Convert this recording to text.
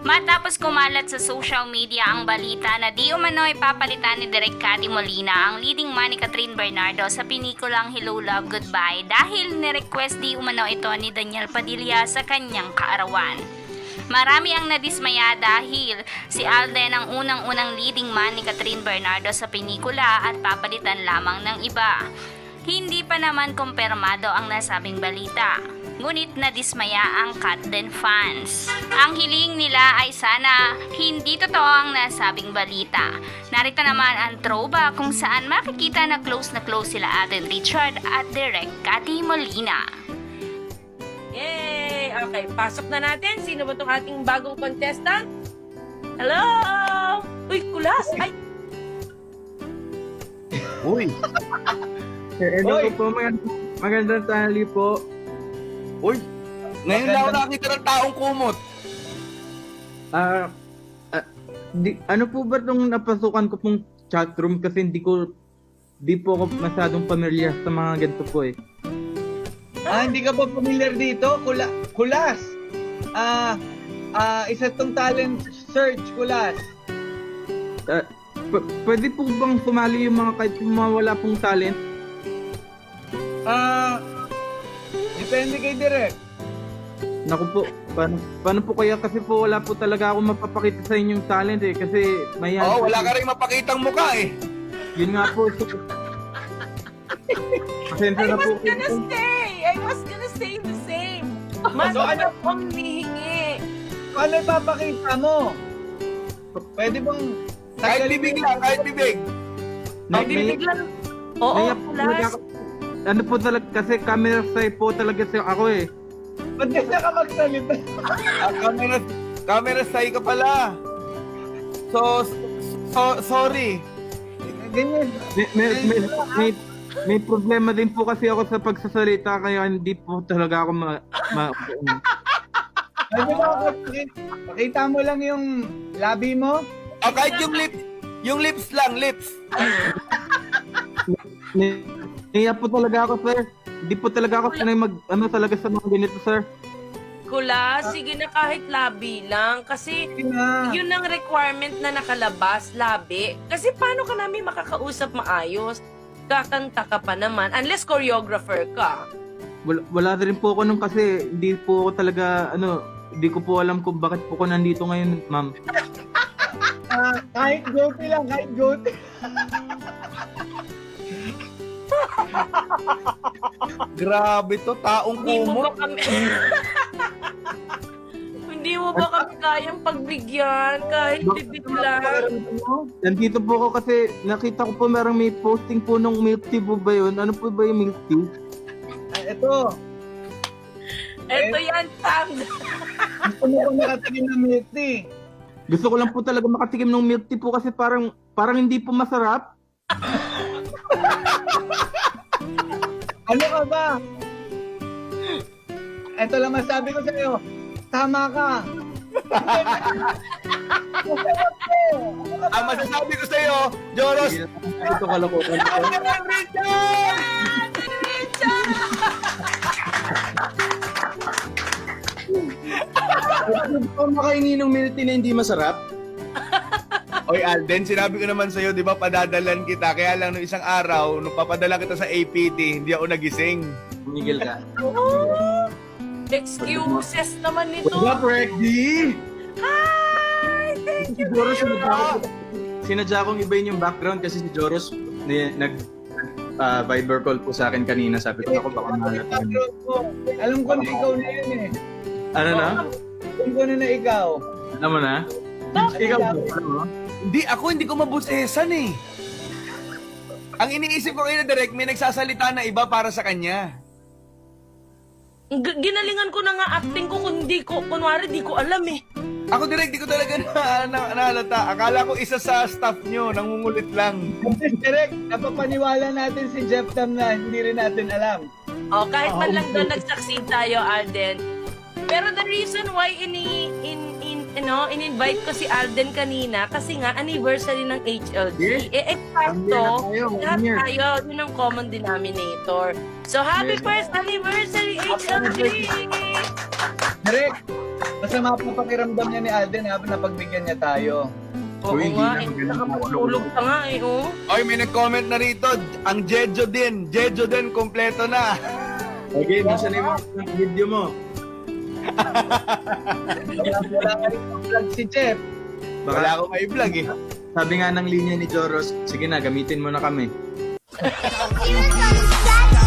Matapos kumalat sa social media ang balita na di umano'y papalitan ni Direk Cathy Molina ang leading man ni Catherine Bernardo sa pinikulang Hello Love Goodbye dahil ni-request di umano ito ni Daniel Padilla sa kanyang kaarawan. Marami ang nadismaya dahil si Alden ang unang-unang leading man ni Catherine Bernardo sa pelikula at papalitan lamang ng iba. Hindi pa naman kumpirmado ang nasabing balita. Ngunit nadismaya ang Katden fans. Ang hiling nila ay sana hindi totoo ang nasabing balita. Narito naman ang throwback kung saan makikita na close sila Alden Richard at Direk Cathy Molina. Yay! Okay, pasok na natin. Sino ba itong ating bagong contestant? Hello! Uy, kulas! Ay! Uy! Hello po, magandang tanghali po. Uy! Ngayon lang ako nakita ng taong kumot. Ano po ba itong napasukan ko pong chatroom kasi di po ako masyadong pamilyar sa mga ganito po eh. Hindi ka ba familiar dito? Kulas! Isa tong talent search, Kulas. Pwede po bang sumali yung mga kahit wala pong talent? Depende kay Direk. Naku po, paano po kaya kasi po wala po talaga ako mapapakita sa inyong talent eh kasi Oo, wala ka rin mapakitang mukha eh. Yun nga po. Pasensya na po. I was gonna say the same. Mas So, ano pong hihingi? Ano ipapakita mo? Pwede bang... Kahit bibig lang, kahit bibig. Bibig lang. Oo, kulas. Ano po talaga, kasi camera shy po talaga ako eh. Ba't di ka magsalita? Camera shy ka pala. So, sorry. Ganyan. May problema din po kasi ako sa pagsasalita kaya hindi po talaga ako Pwede ba pakita mo lang yung labi mo? O kahit yung lips lang, lips. Kaya po talaga ako, sir. Hindi po talaga ako sanay talaga sa mga ganito, sir. Kulas, sige na kahit labi lang. Kasi yun ang requirement na nakalabas, labi. Kasi paano ka namin makakausap maayos? Kakanta ka pa naman, unless choreographer ka. Wala rin po ako nung kasi hindi po ako talaga, hindi ko po alam kung bakit po ako nandito ngayon, ma'am. Kahit goatee lang, kahit goatee. Grabe to, taong Hindi mo ba kumot. kami... Hindi mo ba kami kayang pagbigyan kahit bibig lang? Nandito po ako kasi nakita ko po may posting po nung milk tea po ba yun? Ano po ba yung milk tea? Ito. Ito yan, Tam. Gusto mo kung nakatikim ng milk tea. Gusto ko lang po talaga makatikim ng milk tea po kasi parang hindi po masarap. Ano ka ba? Ito lang masabi ko sa'yo. Tama ka. Ang masasabi ko sa'yo, Joros, Ito kalokohan ko. Ano ba makahingi ng milk tea na hindi masarap? Oy Alden, sinabi ko naman sa'yo, di ba, padadalan kita. Kaya lang nung isang araw, nung papadala kita sa APT, hindi ako nagising. Tumigil ka. Excuses naman nito. What's up, Reggie? Hi! Thank Si you, Joros, Miro. sinadya kong ibahin yung background kasi si Joros Viber call po sa akin kanina. Sabi ko, ako baka mahalata. Alam ko na ikaw na yun eh. Ano na? Alam ko na ikaw. Alam mo na? Ikaw po, ano mo? Hindi ko mabusesan eh. Ang iniisip ko kayo na direct, may nagsasalita na iba para sa kanya. Ginalingan ko na nga acting ko kunwari di ko alam eh. Ako direct, di ko talaga nahalata. Akala ko isa sa staff nyo, nangungulit lang. Direct, napapaniwala natin si Jeff Tam na hindi rin natin alam. Oh, kahit man lang doon nag-succeed tayo, Alden. Pero the reason why in-invite ko si Alden kanina kasi nga anniversary ng HLG. Eksakto, lahat tayo, yun ang common denominator. So, happy first anniversary HLG! Direct, Masama po pakiramdam niya ni Alden habang napagbigyan niya tayo. Oo Uy, hindi nga, na eh. maganda Nakamatulog ka nga eh, oh. Oy, may nag-comment na rito. Ang Jejo din. Jejo din, kompleto na. Okay, nasa na yung video mo? Wala ka rin vlog si Jeff. Wala akong may vlog eh. Sabi nga ng linya ni Joros, sige na, gamitin mo na kami. Here comes that